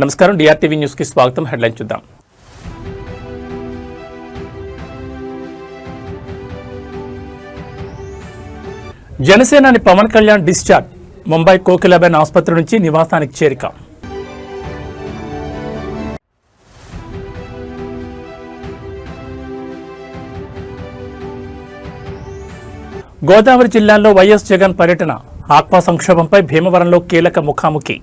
నమస్కారం, డిఆర్టీవీ న్యూస్ కి స్వాగతం. హెడ్లైన్ చూద్దాం. జనసేనాని పవన్ కళ్యాణ్ డిశ్చార్జ్. ముంబై కోకిలాబెన్ ఆసుపత్రి నుంచి నివాసానికి చేరిక. గోదావరి జిల్లాలో వైఎస్ జగన్ పర్యటన. ఆక్వా సంక్షోభంపై భీమవరంలో కీలక ముఖాముఖి.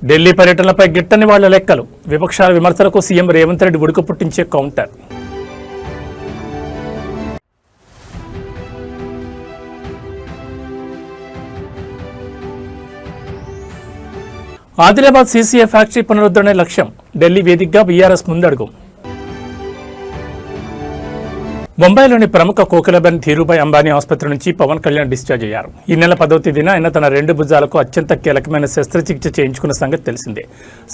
ఢిల్లీ పర్యటనలపై గిట్టని వాళ్ల లెక్కలు. విపక్షాల విమర్శలకు సీఎం రేవంత్ రెడ్డి ఉడుకు పుట్టించే కౌంటర్. ఆదిలాబాద్ సీసీఏ ఫ్యాక్టరీ పునరుద్ధరణ లక్ష్యం. ఢిల్లీ వేదికగా బీఆర్ఎస్ ముందడుగు. ముంబైలోని ప్రముఖ కోకిలాబెన్ ధీరుభాయ్ అంబానీ ఆసుపత్రి నుంచి పవన్ కళ్యాణ్ డిశ్చార్జ్ అయ్యారు. ఈ నెల 10వ తేదీన ఆయన తన 2 భుజాలకు అత్యంత కీలకమైన శస్త్రచికిత్స చేయించుకున్న సంగతి తెలిసిందే.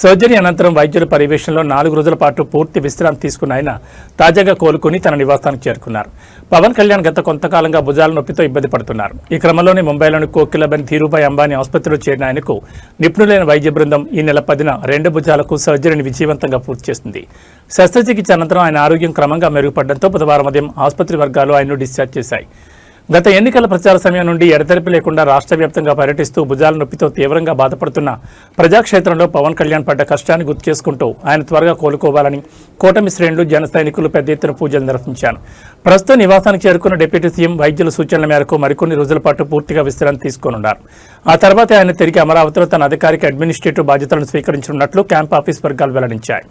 సర్జరీ అనంతరం వైద్యుల పర్యవేక్షణలో 4 రోజుల పాటు పూర్తి విశ్రాంతి తీసుకున్న ఆయన తాజాగా కోలుకుని తన నివాసానికి చేరుకున్నారు. పవన్ కళ్యాణ్ గత కొంతకాలంగా భుజాల నొప్పితో ఇబ్బంది పడుతున్నారు. ఈ క్రమంలోనే ముంబైలోని కోకిలాబెన్ ధీరుభాయ్ అంబానీ ఆసుపత్రిలో చేరిన ఆయనకు నిపుణులైన వైద్య బృందం ఈ నెల 10న 2 భుజాలకు సర్జరీని విజయవంతంగా పూర్తి చేసింది. శస్త్రచికిత్స అనంతరం ఆయన ఆరోగ్యం క్రమంగా మెరుగుపడడంతో బుధవారం ఉదయం ఆసుపత్రి వర్గాలు ఆయన్ను డిశ్చార్జ్ చేశాయి. గత ఎన్నికల ప్రచార సమయం నుండి ఎడతెరిపి లేకుండా రాష్ట్ర వ్యాప్తంగా పర్యటిస్తూ భుజాల నొప్పితో తీవ్రంగా బాధపడుతున్న ప్రజాక్షేత్రంలో పవన్ కళ్యాణ్ పడ్డ కష్టాన్ని గుర్తు చేసుకుంటూ ఆయన త్వరగా కోలుకోవాలని కూటమి శ్రేణులు, జన సైనికులు పెద్ద ఎత్తున పూజలు నిర్వహించారు. ప్రస్తుతం నివాసానికి చేరుకున్న డిప్యూటీ సీఎం వైద్యుల సూచనల మేరకు మరికొన్ని రోజుల పాటు పూర్తిగా విశ్రాంతి తీసుకోనున్నారు. ఆ తర్వాత ఆయన తిరిగి అమరావతిలో తన అధికారిక అడ్మినిస్ట్రేటివ్ బాధ్యతలను స్వీకరించనున్నట్లు క్యాంప్ ఆఫీస్ వర్గాలు వెల్లడించాయి.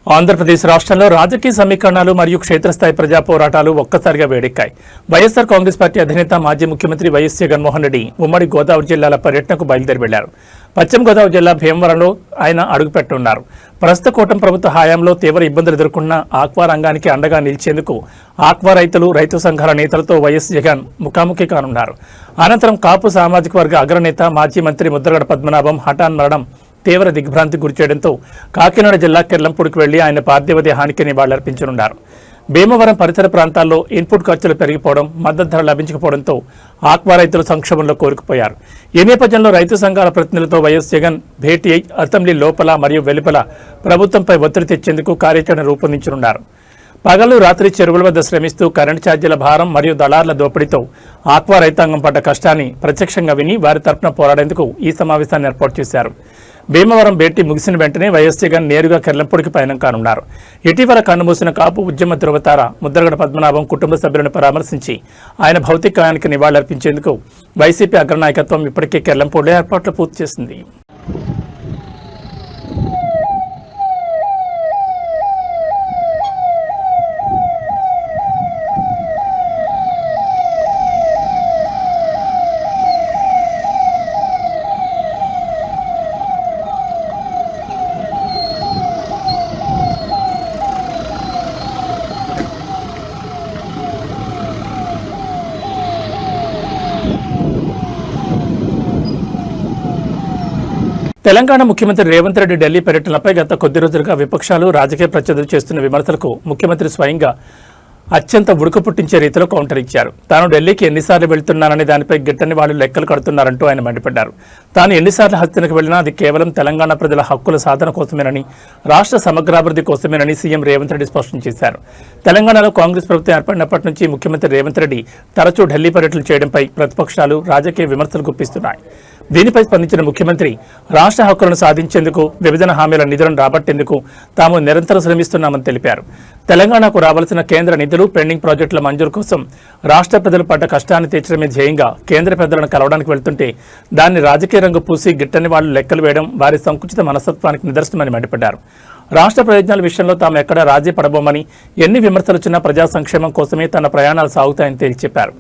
ఆంధ్రప్రదేశ్ రాష్ట్రంలో రాజకీయ సమీకరణాలు మరియు క్షేత్రస్థాయి ప్రజా పోరాటాలు ఒక్కసారిగా వేడెక్కాయి. వైఎస్ఆర్ కాంగ్రెస్ పార్టీ అధినేత మాజీ ముఖ్యమంత్రి వైఎస్ జగన్మోహన్ రెడ్డి ఉమ్మడి గోదావరి జిల్లాల పర్యటనకు బయలుదేరి వెళ్లారు. పశ్చిమ గోదావరి జిల్లా భీమవరంలో ఆయన అడుగుపెట్టనున్నారు. ప్రస్తుత కూటమి ప్రభుత్వ హయాంలో తీవ్ర ఇబ్బందులు ఎదుర్కొన్న ఆక్వా రంగానికి అండగా నిలిచేందుకు ఆక్వా రైతులు, రైతు సంఘాల నేతలతో వైఎస్ జగన్ ముఖాముఖి కానున్నారు. అనంతరం కాపు సామాజిక వర్గ అగ్రనేత మాజీ మంత్రి ముద్రగడ పద్మనాభం హఠాన్ మరణం తీవ్ర దిగ్భ్రాంతికి గురిచేయడంతో కాకినాడ జిల్లా కిర్లంపూడికి వెళ్లి ఆయన పార్థివ దేహానికి నివాళులర్పించనున్నారు. భీమవరం పరిసర ప్రాంతాల్లో ఇన్పుట్ ఖర్చులు పెరిగిపోవడం, మద్దతు ధర లభించకపోవడంతో ఆక్వా రైతులు సంక్షోభంలో కోరుకుపోయారు. ఈ నేపథ్యంలో రైతు సంఘాల ప్రతినిధులతో వైఎస్ జగన్ భేటీ అయి అసెంబ్లీ లోపల మరియు వెలుపల ప్రభుత్వంపై ఒత్తిడి తెచ్చేందుకు కార్యాచరణ రూపొందించనున్నారు. పగలు రాత్రి చెరువుల వద్ద శ్రమిస్తూ కరెంటు ఛార్జీల భారం మరియు దళార్ల దోపిడీతో ఆక్వా రైతాంగం పడ్డ కష్టాన్ని ప్రత్యక్షంగా విని వారి తరపున పోరాడేందుకు ఈ సమావేశాన్ని ఏర్పాటు చేశారు. భీమవరం భేటీ ముగిసిన వెంటనే వైఎస్ జగన్ నేరుగా కిర్లంపూడికి పయనం కానున్నారు. ఇటీవల కన్నుమూసిన కాపు ఉద్యమ ధృవతార ముద్రగడ పద్మనాభం కుటుంబ సభ్యులను పరామర్శించి ఆయన భౌతికాయానికి నివాళులర్పించేందుకు వైసీపీ అగ్రనాయకత్వం ఇప్పటికే కిర్లంపూడిలో ఏర్పాట్లు పూర్తి చేసింది. తెలంగాణ ముఖ్యమంత్రి రేవంత్ రెడ్డి ఢిల్లీ పర్యటనలపై గత కొద్ది రోజులుగా విపక్షాలు, రాజకీయ ప్రత్యర్థులు చేస్తున్న విమర్శలకు ముఖ్యమంత్రి స్వయంగా అత్యంత ఉడుకు పుట్టించే రీతిలో కౌంటర్ ఇచ్చారు. తాను ఢిల్లీకి ఎన్నిసార్లు వెళ్తున్నానని దానిపై గిట్టని వాళ్ళు లెక్కలు కడుతున్నారంటూ ఆయన మండిపడ్డారు. తాను ఎన్నిసార్లు హస్తనకు వెళ్లినా అది కేవలం తెలంగాణ ప్రజల హక్కుల సాధన కోసమేనని, రాష్ట్ర సమగ్రాభివృద్ధి కోసమేనని సీఎం రేవంత్ రెడ్డి స్పష్టం చేశారు. తెలంగాణలో కాంగ్రెస్ ప్రభుత్వం ఏర్పడినప్పటి నుంచి ముఖ్యమంత్రి రేవంత్ రెడ్డి తరచూ ఢిల్లీ పర్యటనలు చేయడంపై ప్రతిపక్షాలు, రాజకీయ విమర్శలు గుప్పిస్తున్నాయి. దీనిపై స్పందించిన ముఖ్యమంత్రి రాష్ట్ర హక్కులను సాధించేందుకు, విభజన హామీల నిధులను రాబట్టేందుకు తాము నిరంతరం శ్రమిస్తున్నామని తెలిపారు. తెలంగాణకు రావాల్సిన కేంద్ర నిధులు, పెండింగ్ ప్రాజెక్టుల మంజూరు కోసం రాష్ట్ర ప్రజలు పడ్డ కష్టాన్ని తీర్చడమే ధ్యేయంగా కేంద్ర పెద్దలను కలవడానికి వెళ్తుంటే దాన్ని రాజకీయ రంగు పూసి గిట్టని వాళ్ళు లెక్కలు వేయడం వారి సంకుచిత మనస్తత్వానికి నిదర్శనమని మండిపడ్డారు. రాష్ట్ర ప్రయోజనాల విషయంలో తాము ఎక్కడా రాజీ పడబోమని, ఎన్ని విమర్శలుచ్చినా ప్రజా సంక్షేమం కోసమే తన ప్రయాణాలు సాగుతాయని తేల్చి చెప్పారు.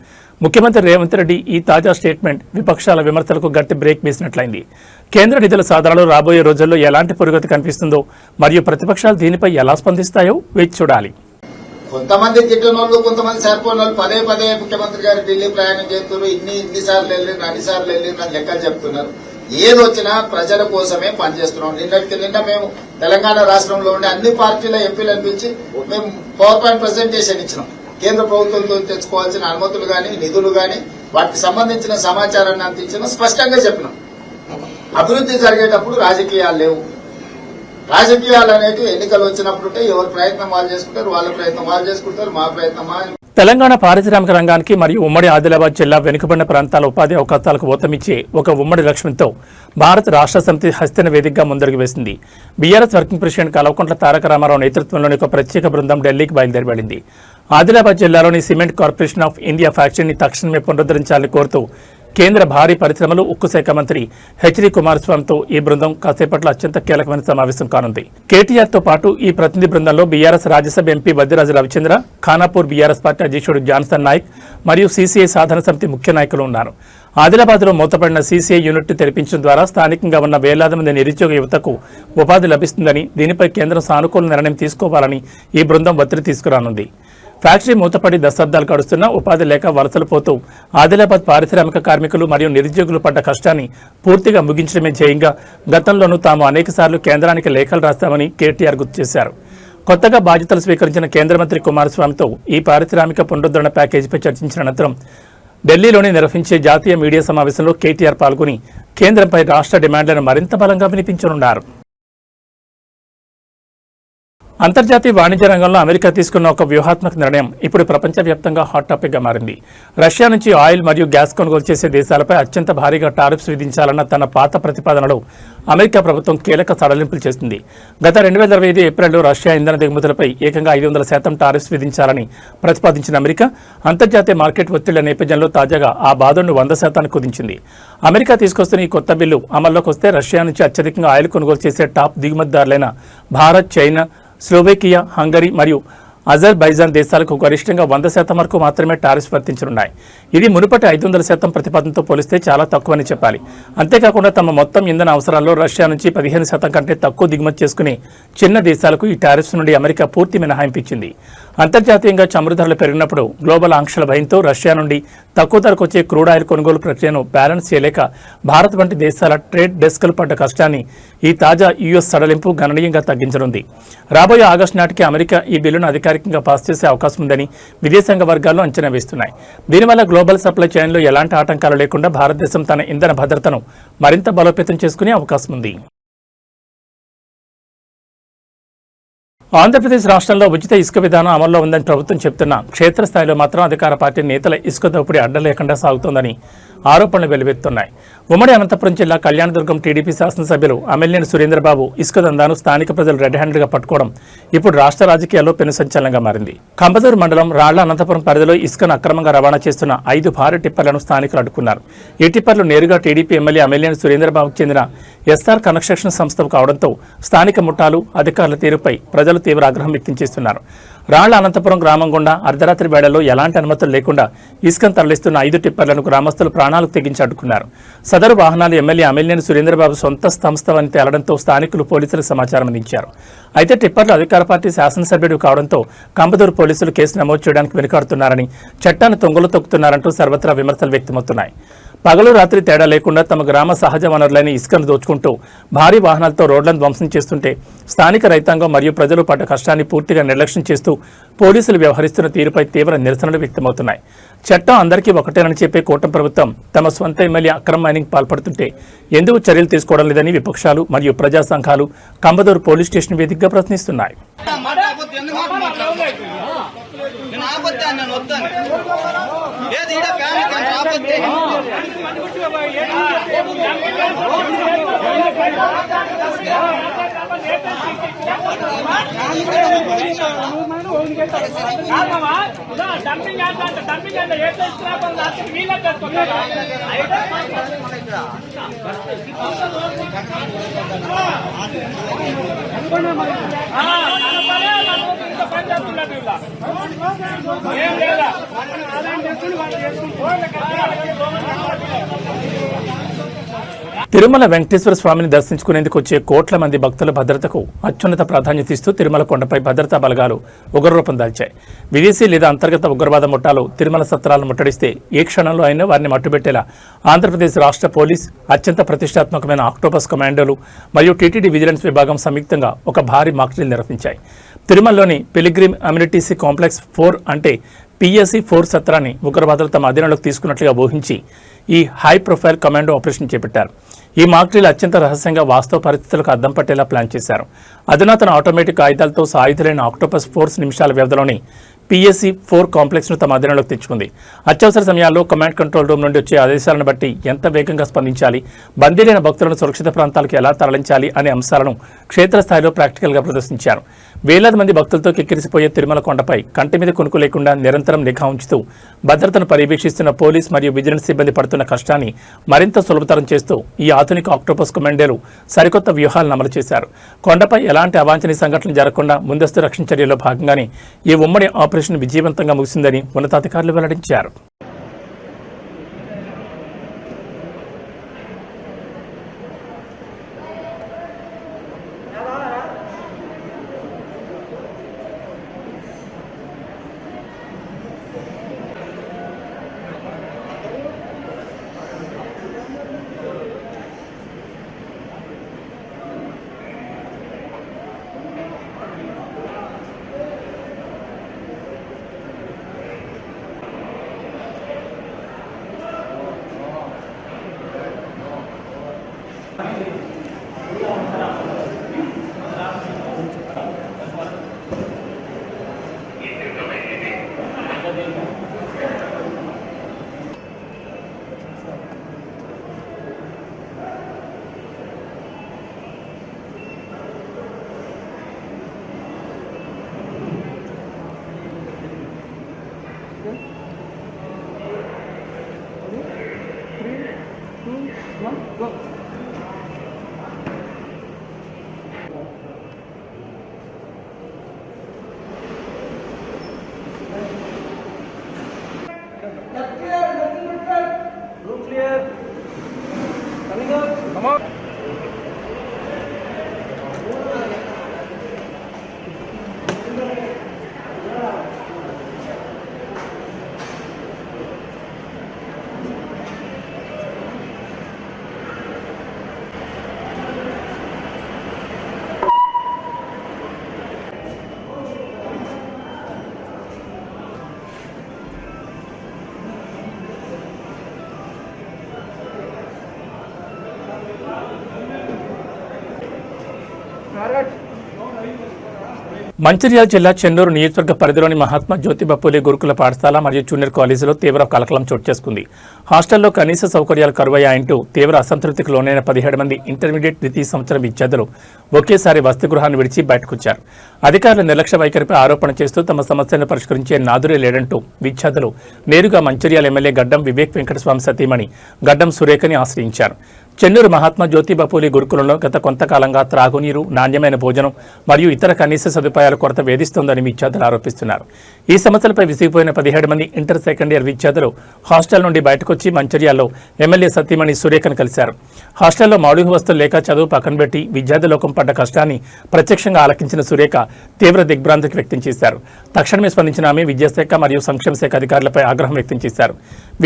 ముఖ్యమంత్రి రేవంత్ రెడ్డి ఈ తాజా స్టేట్మెంట్ విపక్షాల విమర్శలకు గట్టి బ్రేక్ వేసినట్లయింది. కేంద్ర నిధుల సాధనలో రాబోయే రోజుల్లో ఎలాంటి పురోగతి కనిపిస్తుందో మరియు ప్రతిపక్షాలు దీనిపై ఎలా స్పందిస్తాయో వేచి చూడాలి. కొంతమంది తిట్టినోళ్ళు, కొంతమంది సరిపోయిన వాళ్ళు పదే పదే ముఖ్యమంత్రి గారు ఢిల్లీ ప్రయాణం చేస్తున్నారు, ఇన్నిసార్లు వెళ్ళిండ్రు, అన్నిసార్లు వెళ్ళిండ్రు అని లెక్కలు చెప్తున్నారు. ఏది వచ్చినా ప్రజల కోసమే పనిచేస్తున్నాం. నిన్న మేము తెలంగాణ రాష్ట్రంలో ఉండే అన్ని పార్టీల ఎంపీలను పిలిచి మేము పవర్ పాయింట్ ప్రజెంటేషన్ ఇచ్చినాం. కేంద్ర ప్రభుత్వంతో తెచ్చుకోవాల్సిన అనుమతులు గాని నిధులు గాని వాటికి సంబంధించిన సమాచారాన్ని అందించిన స్పష్టంగా చెప్పినాం. అభివృద్ధి జరిగేటప్పుడు రాజకీయాలు లేవు. రాజకీయాలు అనేవి ఎన్నికలు వచ్చినప్పుడు ఎవరి ప్రయత్నం వాళ్ళు చేసుకుంటారు, వాళ్ళ ప్రయత్నం వాళ్ళు చేసుకుంటారు, మా ప్రయత్నం తెలంగాణ పారిశ్రామిక రంగానికి మరియు ఉమ్మడి ఆదిలాబాద్ జిల్లా వెనుకబడిన ప్రాంతాల ఉపాధి అవకాశాలకు ఊతమిచ్చే ఒక ఉమ్మడి లక్ష్యంతో భారత రాష్ట్ర సమితి హస్తిన వేదికగా ముందడుగు వేసింది. BRS working president Kalvakuntla Taraka Ramarao నేతృత్వంలోని ఒక ప్రత్యేక బృందం ఢిల్లీకి బయలుదేరి వెళ్లింది. ఆదిలాబాద్ జిల్లాలోని సిమెంట్ కార్పొరేషన్ ఆఫ్ ఇండియా ఫ్యాక్టరీని తక్షణమే పునరుద్ధరించాలని కోరుతూ కేంద్ర భారీ పరిశ్రమలు ఉక్కు శాఖ మంత్రి హెచ్డి కుమారస్వామితో ఈ బృందం కాసేపట్లో అత్యంత కీలకమైన సమావేశం కానుంది. కేటీఆర్ తో పాటు ఈ ప్రతినిధి బృందంలో BRS Rajya Sabha MP Vaddiraju Ravichandra, Khanapur BRS party అధ్యక్షుడు జాన్సన్ నాయక్ మరియు సీసీఐ సాధన సమితి ముఖ్య నాయకులు ఉన్నారు. ఆదిలాబాద్ లో మూతపడిన సీసీఐ యూనిట్ తెరిపించడం ద్వారా స్థానికంగా ఉన్న వేలాది మంది నిరుద్యోగ యువతకు ఉపాధి లభిస్తుందని, దీనిపై కేంద్రం సానుకూల నిర్ణయం తీసుకోవాలని ఈ బృందం ఒత్తిడి తీసుకురానుంది. ఫ్యాక్టరీ మూతపడి దశాబ్దాలు గడుస్తున్నా ఉపాధి లేక వలసలు పోతూ ఆదిలాబాద్ పారిశ్రామిక కార్మికులు మరియు నిరుద్యోగులు పడ్డ కష్టాన్ని పూర్తిగా ముగించడమే ధ్యేయంగా గతంలోనూ తాము అనేకసార్లు కేంద్రానికి లేఖలు రాస్తామని కేటీఆర్ గుర్తు చేశారు. కొత్తగా బాధ్యతలు స్వీకరించిన కేంద్ర మంత్రి కుమారస్వామితో ఈ పారిశ్రామిక పునరుద్ధరణ ప్యాకేజీపై చర్చించిన అనంతరం ఢిల్లీలోని నిర్వహించే జాతీయ మీడియా సమావేశంలో కేటీఆర్ పాల్గొని కేంద్రంపై రాష్ట్ర డిమాండ్లను మరింత బలంగా వినిపించనున్నారు. అంతర్జాతీయ వాణిజ్య రంగంలో అమెరికా తీసుకున్న ఒక వ్యూహాత్మక నిర్ణయం ఇప్పుడు ప్రపంచవ్యాప్తంగా హాట్ టాపిక్ గా మారింది. రష్యా నుంచి ఆయిల్ మరియు గ్యాస్ కొనుగోలు చేసే దేశాలపై అత్యంత భారీగా టారిఫ్స్ విధించాలన్న తన పాత ప్రతిపాదనలో అమెరికా ప్రభుత్వం కీలక సడలింపులు చేసింది. గత 2025 ఏప్రిల్లో రష్యా ఇంధన దిగుమతులపై ఏకంగా 500% టారిఫ్స్ విధించాలని ప్రతిపాదించిన అమెరికా అంతర్జాతీయ మార్కెట్ ఒత్తిళ్ల నేపథ్యంలో తాజాగా ఆ బాధను 100% కుదించింది. అమెరికా తీసుకొస్తున్న ఈ కొత్త బిల్లు అమల్లోకి వస్తే రష్యా నుంచి అత్యధికంగా ఆయిల్ కొనుగోలు చేసే టాప్ దిగుమతిదారులైన భారత్, చైనా, స్లోవేకియా, హంగరీ మరియు అజర్బైజాన్ దేశాలకు గరిష్టంగా 100% వరకు మాత్రమే టారిఫ్స్ వర్తించనున్నాయి. ఇది మునుపటి 500% ప్రతిపాదనతో పోలిస్తే చాలా తక్కువని చెప్పాలి. అంతేకాకుండా తమ మొత్తం ఇంధన అవసరాల్లో రష్యా నుంచి 15% కంటే తక్కువ దిగుమతి చేసుకునే చిన్న దేశాలకు ఈ టారిఫ్స్ నుండి అమెరికా పూర్తి మినహాయింపు ఇచ్చింది. అంతర్జాతీయంగా చమురు ధరలు పెరిగినప్పుడు గ్లోబల్ ఆంక్షల భయంతో రష్యా నుండి తక్కువ ధరకు వచ్చే క్రూడ్ ఆయిల్ కొనుగోలు ప్రక్రియను బ్యాలెన్స్ చేయలేక భారత్ వంటి దేశాల ట్రేడ్ డెస్క్లు పడ్డ కష్టాన్ని ఈ తాజా యూఎస్ సడలింపు గణనీయంగా తగ్గించనుంది. రాబోయే ఆగస్టు నాటికి అమెరికా ఈ బిల్లును అధికారికంగా పాస్ చేసే అవకాశం ఉందని విదేశాంగ వర్గాల్లో అంచనా వేస్తున్నాయి. దీనివల్ల గ్లోబల్ సప్లై చైన్లో ఎలాంటి ఆటంకాలు లేకుండా భారతదేశం తన ఇంధన భద్రతను మరింత బలోపేతం చేసుకునే అవకాశం ఉంది. ఆంధ్రప్రదేశ్ రాష్ట్రంలో ఉచిత ఇసుక విధానం అమల్లో ఉందని ప్రభుత్వం చెబుతున్న క్షేత్రస్థాయిలో మాత్రం అధికార పార్టీ నేతల ఇసుక దోపిడీ అడ్డం లేకుండా సాగుతోందని ఆరోపణలు వెలువెత్తున్నాయి. ఉమ్మడి అనంతపురం జిల్లా కళ్యాణదుర్గం టీడీపీ శాసనసభ్యులు అమ్మెల్యేని సురేంద్రబాబు ఇసుక దందాను స్థానిక ప్రజలు రెడ్ హ్యాండ్గా పట్టుకోవడం ఇప్పుడు రాష్ట్ర రాజకీయాల్లో పెను సంచలనంగా మారింది. కంబదూరు మండలం రాళ్ల అనంతపురం పరిధిలో ఇసుకను అక్రమంగా రవాణా చేస్తున్న 5 భారీ టిప్పర్లను స్థానికులు అడ్డుకున్నారు. ఈ టిప్పర్లు నేరుగా టీడీపీ ఎమ్మెల్యే అమ్మెల్యేని సురేంద్రబాబుకు చెందిన ఎస్ఆర్ కన్స్ట్రక్షన్ సంస్థకు కావడంతో స్థానిక ముఠాలు అధికారుల తీరుపై ప్రజలు తీవ్ర ఆగ్రహం వ్యక్తం చేస్తున్నారు. రాళ్ల అనంతపురం గ్రామం గుండా అర్ధరాత్రి వేళల్లో ఎలాంటి అనుమతులు లేకుండా ఇసుకను తరలిస్తున్న 5 టిప్పర్లను గ్రామస్తులు ప్రాణాలకు తెగించి అడ్డుకున్నారు. సదరు వాహనాలు ఎమ్మెల్యే అమ్మెల్యేని సురేంద్రబాబు సొంత సంస్థవని తేలడంతో స్థానికులు పోలీసులకు సమాచారం అందించారు. అయితే టిప్పర్లు అధికార పార్టీ శాసనసభ్యుడు కావడంతో కంబదూరు పోలీసులు కేసు నమోదు చేయడానికి వెనుకాడుతున్నారని, చట్టాన్ని తొంగలు తొక్కుతున్నారంటూ సర్వత్రా విమర్శలు వ్యక్తమవుతున్నాయి. పగలు రాత్రి తేడా లేకుండా తమ గ్రామ సహజ వనరులైన ఇసుకను దోచుకుంటూ భారీ వాహనాలతో రోడ్లను ధ్వంసం చేస్తుంటే స్థానిక రైతాంగం మరియు ప్రజలు పడ్డ కష్టాన్ని పూర్తిగా నిర్లక్ష్యం చేస్తూ పోలీసులు వ్యవహరిస్తున్న తీరుపై తీవ్ర నిరసనలు వ్యక్తమవుతున్నాయి. చట్టం అందరికీ ఒకటేనని చెప్పే కూటమి ప్రభుత్వం తమ స్వంత ఎమ్మెల్యే అక్రమ మైనింగ్ పాల్పడుతుంటే ఎందుకు చర్యలు తీసుకోవడం లేదని విపక్షాలు మరియు ప్రజా సంఘాలు కంబదూరు పోలీస్ స్టేషన్ వేదికగా ప్రశ్నిస్తున్నాయి. తిరుమల వెంకటేశ్వర స్వామిని దర్శించుకునేందుకు వచ్చే కోట్ల మంది భక్తుల భద్రతకు అత్యున్నత ప్రాధాన్యత ఇస్తూ తిరుమల కొండపై భద్రతా బలగాలు ఉగ్రరూపం దాల్చాయి. విదేశీ లేదా అంతర్గత ఉగ్రవాద ముఠాలు తిరుమల సత్రాలను ముట్టడిస్తే ఏ క్షణంలో అయినా వారిని మట్టుబెట్టేలా ఆంధ్రప్రదేశ్ రాష్ట్ర పోలీస్, అత్యంత ప్రతిష్టాత్మకమైన ఆక్టోపస్ కమాండోలు మరియు టీటీడీ విజిలెన్స్ విభాగం సంయుక్తంగా ఒక భారీ మాక్ డ్రిల్ నిర్వహించాయి. తిరుమలలోని పిలిగ్రిమ్ అమ్యూనిటీసీ కాంప్లెక్స్ 4 అంటే PSC 4 సత్రాన్ని ఉగ్రవాదులు తమ అధీనంలోకి తీసుకున్నట్లుగా ఊహించి ఈ హై ప్రొఫైల్ కమాండో ఆపరేషన్ చేపట్టారు. ఈ మాక్ డ్రిల్ అత్యంత రహస్యంగా వాస్తవ పరిస్థితులకు అద్దం పట్టేలా ప్లాన్ చేశారు. అధునాతన ఆటోమేటిక్ ఆయుధాలతో సాయుధులైన ఆక్టోపస్ 4 నిమిషాల వ్యవధిలోని PSC 4 కాంప్లెక్స్ను తమ అధీనంలోకి తెచ్చుకుంది. అత్యవసర సమయాల్లో కమాండ్ కంట్రోల్ రూమ్ నుండి వచ్చే ఆదేశాలను బట్టి ఎంత వేగంగా స్పందించాలి, బందీలైన భక్తులను సురక్షిత ప్రాంతాలకు ఎలా తరలించాలి అనే అంశాలను క్షేత్రస్థాయిలో ప్రాక్టికల్గా ప్రదర్శించారు. వేలాది మంది భక్తులతో కిక్కిరిసిపోయే తిరుమల కొండపై కంటి మీద కొనుక్కు లేకుండా నిరంతరం నిఘా ఉంచుతూ భద్రతను పర్యవేక్షిస్తున్న పోలీస్ మరియు విజిలెన్స్ సిబ్బంది పడుతున్న కష్టాన్ని మరింత సులభతరం చేస్తూ ఈ ఆధునిక ఆక్టోపస్ కమాండోలు సరికొత్త వ్యూహాలను అమలు చేశారు. కొండపై ఎలాంటి అవాంఛనీయ సంఘటనలు జరగకుండా ముందస్తు రక్షణ చర్యల్లో భాగంగానే ఈ ఉమ్మడి ఆపరేషన్ విజయవంతంగా ముగిసిందని ఉన్నతాధికారులు వెల్లడించారు. మంచిర్యాల జిల్లా చెన్నూరు నియోజకవర్గ పరిధిలోని మహాత్మా జ్యోతిబా పూలే గురుకుల పాఠశాల మరియు జూనియర్ కాలేజీలో తీవ్ర కలకలం చోటు చేసుకుంది. హాస్టల్లో కనీస సౌకర్యాలు కరువయ్యాయంటూ తీవ్ర అసంతృప్తికి లోనైన 17 మంది ఇంటర్మీడియట్ ద్వితీయ సంవత్సరం విద్యార్థులు ఒకేసారి వసతి గృహాన్ని విడిచి బయటకొచ్చారు. అధికారుల నిర్లక్ష్య వైఖరిపై ఆరోపణ చేస్తూ తమ సమస్యలను పరిష్కరించే నాదురే లేడంటూ విద్యార్థులు నేరుగా మంచిర్యాల ఎమ్మెల్యే గడ్డం వివేక్ వెంకటస్వామి సతీమణి గడ్డం సురేఖని ఆశ్రయించారు. చెన్నూరు మహాత్మా జ్యోతిబా పూలే గురుకులంలో గత కొంతకాలంగా త్రాగునీరు, నాణ్యమైన భోజనం మరియు ఇతర కనీస సదుపాయాల కొరత వేధిస్తోందని విద్యార్థులు ఆరోపిస్తున్నారు. ఈ సమస్యలపై విసిగిపోయిన 17 మంది ఇంటర్ సెకండ్ ఇయర్ విద్యార్థులు హాస్టల్ నుండి బయటకొచ్చి మంచిర్యాలలో ఎమ్మెల్యే సతీమణి సురేఖను కలిశారు. హాస్టల్లో మౌలిక వస్తువులు లేక చదువు పక్కన పెట్టి విద్యార్థి లోకం పడ్డ కష్టాన్ని ప్రత్యక్షంగా ఆలకించిన సురేఖ తీవ్ర దిగ్భ్రాంతికి వ్యక్తం చేశారు. తక్షణమే స్పందించిన ఆమె విద్యాశాఖ మరియు సంక్షేమ శాఖ అధికారులపై ఆగ్రహం వ్యక్తం చేశారు.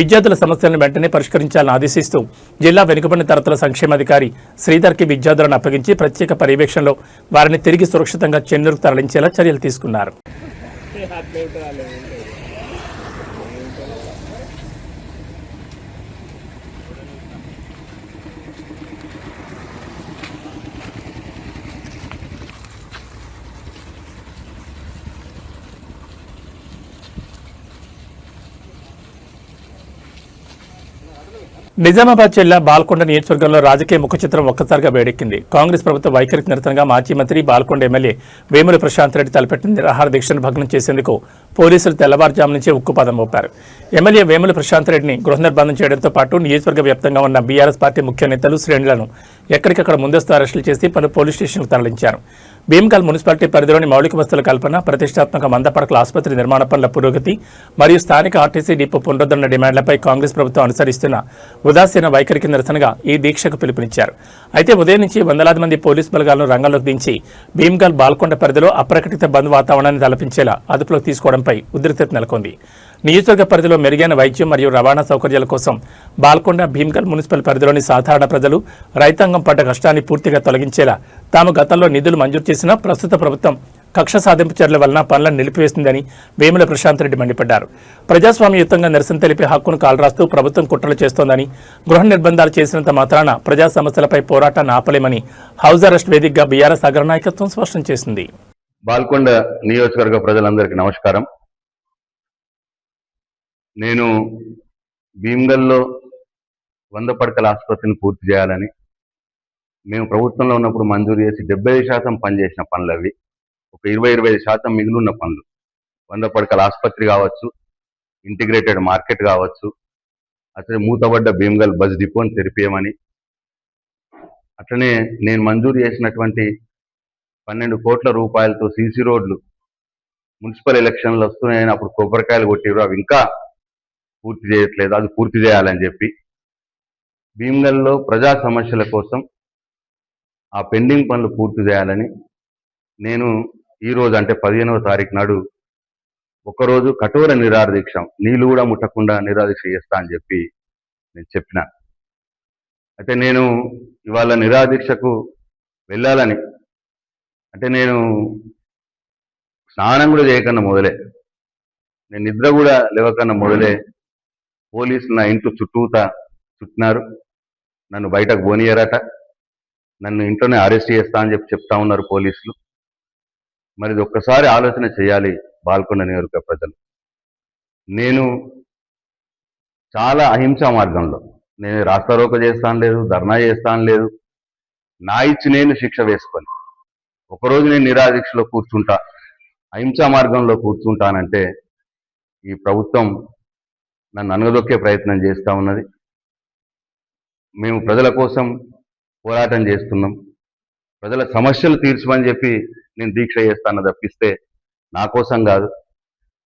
విద్యార్థుల సమస్యలను వెంటనే పరిష్కరించాలని ఆదేశిస్తూ జిల్లా వెనుకబడిన తరగతుల సంక్షేమాధికారి శ్రీధర్కి విద్యార్థులను అప్పగించి ప్రత్యేక పర్యవేక్షణలో వారిని తిరిగి సురక్షితంగా చెన్నూరుకు తరలించేలా చర్యలు తీసుకున్నారు. నిజామాబాద్ జిల్లా బాల్కొండ నియోజకవర్గంలో రాజకీయ ముఖ చిత్రం ఒక్కసారిగా వేడెక్కింది. కాంగ్రెస్ ప్రభుత్వ వైఖరికి నిరసనగా మాజీ మంత్రి బాల్కొండ ఎమ్మెల్యే వేముల ప్రశాంత్ రెడ్డి తలపెట్టిన నిరాహార దీక్షను భగ్నం చేసేందుకు పోలీసులు తెల్లవారుజాము నుంచే ఉక్కుపాదం మోపారు. ఎమ్మెల్యే వేముల ప్రశాంత్ రెడ్డిని గృహ నిర్బంధం చేయడంతో పాటు నియోజకవర్గ వ్యాప్తంగా ఉన్న బీఆర్ఎస్ పార్టీ ముఖ్య నేతలు, శ్రేణులను ఎక్కడికక్కడ ముందస్తు అరెస్టులు చేసి పలు పోలీస్ స్టేషన్లకు తరలించారు. భీమ్గల్ మున్సిపాలిటీ పరిధిలోని మౌలిక వసతుల కల్పన, ప్రతిష్టాత్మక మందపడకల ఆసుపత్రి నిర్మాణ పనుల పురోగతి మరియు స్థానిక ఆర్టీసీ డిపో పునరుద్ధరణ డిమాండ్లపై కాంగ్రెస్ ప్రభుత్వం అనుసరిస్తున్న ఉదాసీన వైఖరికి నిరసనగా ఈ దీక్షకు పిలుపునిచ్చారు. అయితే ఉదయం నుంచి వందలాది మంది పోలీస్ బలగాలను రంగంలోకి దించి భీమ్గల్ బాల్కొండ పరిధిలో అప్రకటిత బంద్ వాతావరణాన్ని తలపించేలా అదుపులోకి తీసుకోవడంపై ఉద్రిక్తత నెలకొంది. నియోజకవర్గ పరిధిలో మెరుగైన వైద్యం మరియు రవాణా సౌకర్యాల కోసం బాల్కొండ, భీమ్గల్ మున్సిపల్ పరిధిలోని సాధారణ ప్రజలు, రైతాంగం పడ్డ కష్టాన్ని పూర్తిగా తొలగించేలా తాము గతంలో నిధులు మంజూరు చేసిన ప్రస్తుత ప్రభుత్వం కక్ష సాధింపు చర్యల వలన పనులను నిలిపివేసిందని వేముల ప్రశాంత్ రెడ్డి మండిపడ్డారు. ప్రజాస్వామ్యయుతంగా నిరసన తెలిపే హక్కును కాలరాస్తూ ప్రభుత్వం కుట్రలు చేస్తోందని, గృహ నిర్బంధాలు చేసినంత మాత్రాన ప్రజా సమస్యలపై పోరాటాన్ని ఆపలేమని హౌస్ అరెస్ట్ వేదికగా బీఆర్ఎస్ అగ్రనాయకత్వం స్పష్టం చేసింది. బాల్కొండ నియోజకవర్గ ప్రజలందరికీ నమస్కారం. నేను భీమ్గల్లో 100 పడకల ఆసుపత్రిని పూర్తి చేయాలని మేము ప్రభుత్వంలో ఉన్నప్పుడు మంజూరు చేసి 75% పనిచేసిన పనులు అవి. ఒక 20-25% మిగిలిన పనులు, 100 పడకల ఆసుపత్రి కావచ్చు, ఇంటిగ్రేటెడ్ మార్కెట్ కావచ్చు, అట్లనే మూతబడ్డ భీమ్గల్ బస్ డిపోని తెరిపేయమని, అట్లనే నేను మంజూరు చేసినటువంటి 12 కోట్ల రూపాయలతో సీసీ రోడ్లు మున్సిపల్ ఎలక్షన్లు వస్తున్నాయని అప్పుడు కొబ్బరికాయలు కొట్టిరు, అవి ఇంకా పూర్తి చేయట్లేదు, అది పూర్తి చేయాలని చెప్పి భీమ్గల్లో ప్రజా సమస్యల కోసం ఆ పెండింగ్ పనులు పూర్తి చేయాలని నేను ఈరోజు అంటే 15వ తారీఖు నాడు ఒకరోజు కఠోర నిరాహార దీక్ష, నీళ్లు కూడా ముట్టకుండా నిరాహార దీక్ష చేస్తా అని చెప్పి నేను చెప్పిన. అయితే నేను ఇవాళ నిరాహార దీక్షకు వెళ్ళాలని అంటే నేను స్నానం కూడా చేయకన్నా మొదలే, నేను నిద్ర కూడా లేవకన్నా మొదలే పోలీసులు నా ఇంట్లో చుట్టినారు. నన్ను బయటకు పోనీయరట, నన్ను ఇంట్లోనే అరెస్ట్ చేస్తా అని చెప్తా ఉన్నారు పోలీసులు. మరి ఇది ఒక్కసారి ఆలోచన చేయాలి బాల్కొండ నియోజకవర్గ ప్రజలు. నేను చాలా అహింసా మార్గంలో, నేను రాస్తారోక చేస్తాను లేదు, ధర్నా చేస్తాను లేదు, నా ఇచ్చి నేను శిక్ష వేసుకొని ఒకరోజు నేను నిరాహార దీక్షలో కూర్చుంటా, అహింసా మార్గంలో కూర్చుంటానంటే ఈ ప్రభుత్వం నన్ను అనగదొక్కే ప్రయత్నం చేస్తూ ఉన్నది. మేము ప్రజల కోసం పోరాటం చేస్తున్నాం, ప్రజల సమస్యలు తీర్చమని చెప్పి నేను దీక్ష చేస్తాను తప్పిస్తే నా కోసం కాదు.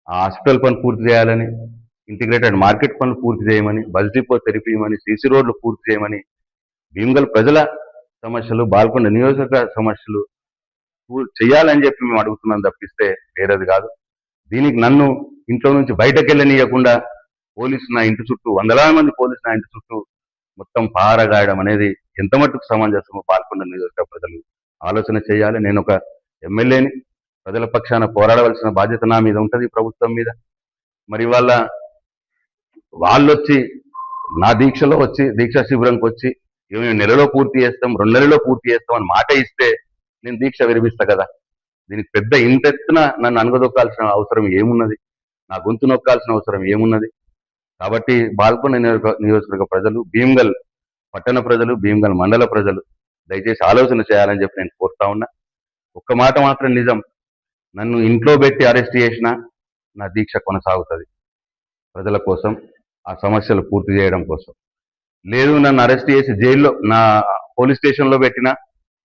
ఆ హాస్పిటల్ పని పూర్తి చేయాలని, ఇంటిగ్రేటెడ్ మార్కెట్ పనులు పూర్తి చేయమని, బస్ డిపో తెరిపియమని, సీసీ రోడ్లు పూర్తి చేయమని, భీమ్గల్ ప్రజల సమస్యలు, బాల్కొండ నియోజకవర్గ సమస్యలు చేయాలని చెప్పి మేము అడుగుతున్నాం తప్పిస్తే వేరేది కాదు. దీనికి నన్ను ఇంట్లో నుంచి బయటకు వెళ్ళనీయకుండా పోలీసు నా ఇంటి చుట్టూ, వందలాది మంది పోలీసు నా ఇంటి చుట్టూ మొత్తం పారగాయడం అనేది ఎంత మట్టుకు సమంజసమో బాల్కొండ నియోజకవర్గ ప్రజలు ఆలోచన చేయాలి. నేను ఒక ఎమ్మెల్యేని, ప్రజల పక్షాన పోరాడవలసిన బాధ్యత నా మీద ఉంటుంది, ప్రభుత్వం మీద. మరి వాళ్ళు వచ్చి నా దీక్షలో వచ్చి, దీక్షా శిబిరంకి వచ్చి మేము నెలలో పూర్తి చేస్తాం, 2 నెలల్లో పూర్తి చేస్తాం అని మాట ఇస్తే నేను దీక్ష విరమిస్తా కదా. దీనికి పెద్ద ఇంతెత్తున నన్ను అనగదొక్కాల్సిన అవసరం ఏమున్నది, నా గొంతు నొక్కాల్సిన అవసరం ఏమున్నది? కాబట్టి బాల్కొండ నియోజకవర్గ ప్రజలు, భీమ్గల్ పట్టణ ప్రజలు, భీమ్గల్ మండల ప్రజలు దయచేసి ఆలోచన చేయాలని చెప్పి నేను కోరుతా ఉన్నా. ఒక్క మాట మాత్రం నిజం, నన్ను ఇంట్లో పెట్టి అరెస్ట్ చేసినా నా దీక్ష కొనసాగుతుంది ప్రజల కోసం, ఆ సమస్యలు పూర్తి చేయడం కోసం. లేదు నన్ను అరెస్ట్ చేసి జైల్లో, నా పోలీస్ స్టేషన్లో పెట్టినా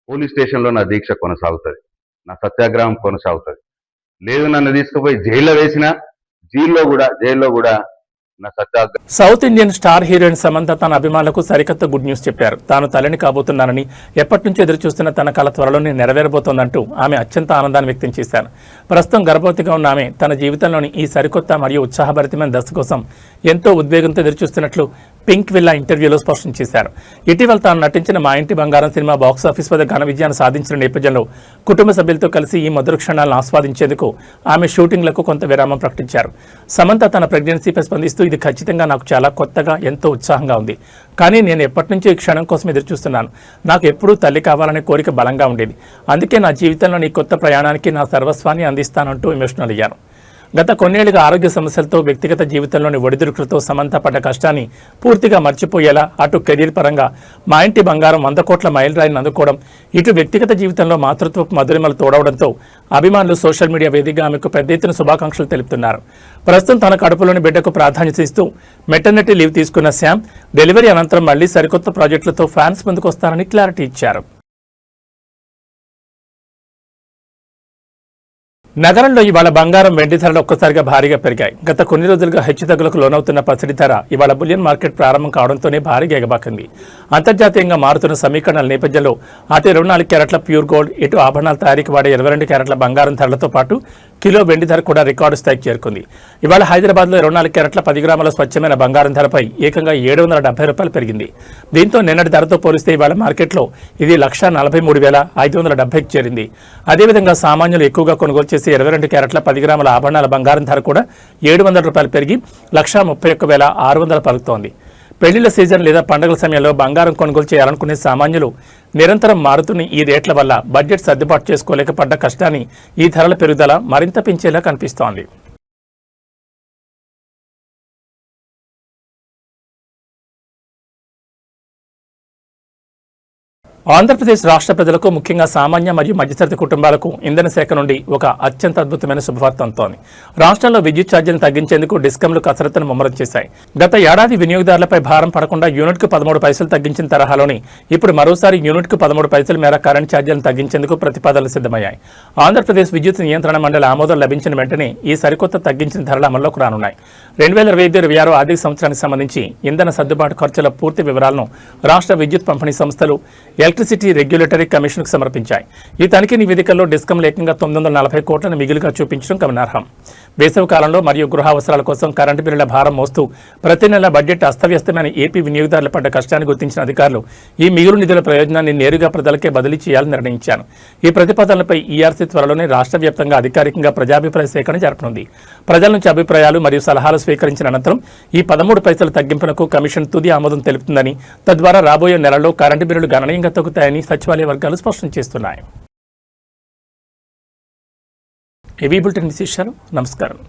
పోలీస్ స్టేషన్లో నా దీక్ష కొనసాగుతుంది, నా సత్యాగ్రహం కొనసాగుతుంది. లేదు నన్ను తీసుకుపోయి జైల్లో వేసినా జైల్లో కూడా నా సత్యాగ్రహం. South Indian star heroine Samantha తన అభిమానులకు సరికొత్త గుడ్ న్యూస్ చెప్పారు. తాను తల్లిని కాబోతున్నానని, ఎప్పటి నుంచో ఎదురు చూస్తున్న తన కల త్వరలోనే నెరవేరబోతోందంటూ ఆమె అత్యంత ఆనందాన్ని వ్యక్తం చేశారు. ప్రస్తుతం గర్భవతిగా ఉన్న ఆమె తన జీవితంలోని ఈ సరికొత్త మరియు ఉత్సాహభరితమైన దశ కోసం ఎంతో ఉద్వేగంతో ఎదురుచూస్తున్నట్లు పింక్ విల్లా ఇంటర్వ్యూలో స్పష్టం చేశారు. ఇటీవల తాను నటించిన మా ఇంటి బంగారం సినిమా బాక్సాఫీస్ వద్ద ఘన విజయాన్ని సాధించిన నేపథ్యంలో కుటుంబ సభ్యులతో కలిసి ఈ మధుర క్షణాలను ఆస్వాదించేందుకు ఆమె షూటింగ్లకు కొంత విరామం ప్రకటించారు. సమంత తన ప్రెగ్నెన్సీపై స్పందిస్తూ, ఇది ఖచ్చితంగా నాకు చాలా కొత్తగా, ఎంతో ఉత్సాహంగా ఉంది. కానీ నేను ఎప్పటి నుంచో ఈ క్షణం కోసం ఎదురుచూస్తున్నాను. నాకు ఎప్పుడూ తల్లి కావాలనే కోరిక బలంగా ఉండేది. అందుకే నా జీవితంలో ఈ కొత్త ప్రయాణానికి నా సర్వస్వాన్ని అందిస్తానంటూ ఎమోషనల్ అయ్యారు. గత కొన్నేళ్లుగా ఆరోగ్య సమస్యలతో వ్యక్తిగత జీవితంలోని ఒడిదుడుకులతో సమంత పడ్డ కష్టాన్ని పూర్తిగా మర్చిపోయేలా అటు కెరీర్ పరంగా మా ఇంటి బంగారం 100 కోట్ల మైలురాయిని అందుకోవడం, ఇటు వ్యక్తిగత జీవితంలో మాతృత్వపు మధురిమలు తోడవడంతో అభిమానులు సోషల్ మీడియా వేదికగా ఆమెకు పెద్ద ఎత్తున శుభాకాంక్షలు తెలుపుతున్నారు. ప్రస్తుతం తన కడుపులోని బిడ్డకు ప్రాధాన్యత ఇస్తూ మెటర్నిటీ లీవ్ తీసుకున్న శ్యామ్ డెలివరీ అనంతరం మళ్లీ సరికొత్త ప్రాజెక్టులతో ఫ్యాన్స్ ముందుకు వస్తారని క్లారిటీ ఇచ్చారు. నగరంలో ఇవాళ బంగారం, వెండి ధరలు ఒక్కసారిగా భారీగా పెరిగాయి. గత కొన్ని రోజులుగా హెచ్చుతగ్గులకు లోనవుతున్న పసిడి ధర ఇవాళ బులియన్ మార్కెట్ ప్రారంభం కావడంతోనే భారీగా ఎగబాకింది. అంతర్జాతీయంగా మారుతున్న సమీకరణల నేపథ్యంలో అటు 24 క్యారెట్ల ప్యూర్ గోల్డ్, ఇటు ఆభరణాల తయారీకి వాడే 22 క్యారెట్ల బంగారం ధరలతో పాటు కిలో వెండి ధర కూడా రికార్డు స్థాయికి చేరుకుంది. ఇవాళ హైదరాబాద్లో 24 క్యారెట్ల 10 గ్రాముల స్వచ్ఛమైన బంగారం ధరపై ఏకంగా 770 రూపాయలు పెరిగింది. దీంతో నిన్నటి ధరతో పోలిస్తే ఇవాళ మార్కెట్లో ఇది 1,43,570కి చేరింది. అదేవిధంగా సామాన్యులు ఎక్కువగా కొనుగోలు చేసే 22 క్యారెట్ల 10 గ్రాముల ఆభరణాల బంగారం ధర కూడా 700 రూపాయలు పెరిగి 1,31,600 పలుకుతోంది. పెళ్లిళ్ల సీజన్ లేదా పండుగల సమయంలో బంగారం కొనుగోలు చేయాలనుకునే సామాన్యులు నిరంతరం మారుతున్న ఈ రేట్ల వల్ల బడ్జెట్ సర్దుబాటు చేసుకోలేక పడ్డ కష్టాన్ని ఈ ధరల పెరుగుదల మరింత పెంచేలా కనిపిస్తోంది. ఆంధ్రప్రదేశ్ రాష్ట్ర ప్రజలకు, ముఖ్యంగా సామాన్య మరియు మధ్యతరగతి కుటుంబాలకు ఇంధన శాఖ నుండి ఒక అత్యంత అద్భుతమైన శుభవార్త అందుతోంది. రాష్ట్రంలో విద్యుత్ ఛార్జీలను తగ్గించేందుకు డిస్కంలు కసరత్తును ముమ్మరం చేశాయి. గత ఏడాది వినియోగదారులపై భారం పడకుండా యూనిట్కు 13 పైసలు తగ్గించిన తరహాలోని ఇప్పుడు మరోసారి యూనిట్కు 13 పైసల మేర కరెంట్ ఛార్జీలను తగ్గించేందుకు ప్రతిపాదనలు సిద్ధమయ్యాయి. ఆంధ్రప్రదేశ్ విద్యుత్ నియంత్రణ మండలి ఆమోదం లభించిన వెంటనే ఈ సరికొత్త తగ్గించిన ధరలు అమల్లోకి రానున్నాయి. 2025-26 ఆర్థిక సంవత్సరానికి సంబంధించి ఇంధన సర్దుబాటు ఖర్చుల పూర్తి వివరాలను రాష్ట్ర విద్యుత్ పంపిణీ సంస్థలు ఎలక్ట్రిసిటీ రెగ్యులేటరీ కమిషన్కు సమర్పించాయి. ఈ తనిఖీ నివేదికల్లో డిస్కం ఏకంగా 940 కోట్లను మిగులుగా చూపించడం గమనార్హం. వేసవి కాలంలో మరియు గృహ అవసరాల కోసం కరెంటు బిల్లుల భారం మోస్తూ ప్రతి నెల బడ్జెట్ అస్తవ్యస్తమైన ఏపీ వినియోగదారుల పడ్డ కష్టాన్ని గుర్తించిన అధికారులు ఈ మిగులు నిధుల ప్రయోజనాన్ని నేరుగా ప్రజలకే బదిలీ చేయాలని నిర్ణయించారు. ఈ ప్రతిపాదనలపై ఈఆర్సీ త్వరలోనే రాష్ట్ర వ్యాప్తంగా అధికారికంగా ప్రజాభిప్రాయ సేకరణ జరపనుంది. ప్రజల నుంచి అభిప్రాయాలు మరియు సలహాలు స్వీకరించిన అనంతరం ఈ 13 పైసల తగ్గింపునకు కమిషన్ తుది ఆమోదం తెలుపుతుందని, తద్వారా రాబోయే నెలల్లో కరెంటు బిల్లులు గణనీయంగా తగ్గుతాయని సచివాలయ వర్గాలు స్పష్టం చేస్తున్నాయి. ఏవీ బులెటిన్ విశేషాలు. నమస్కారం.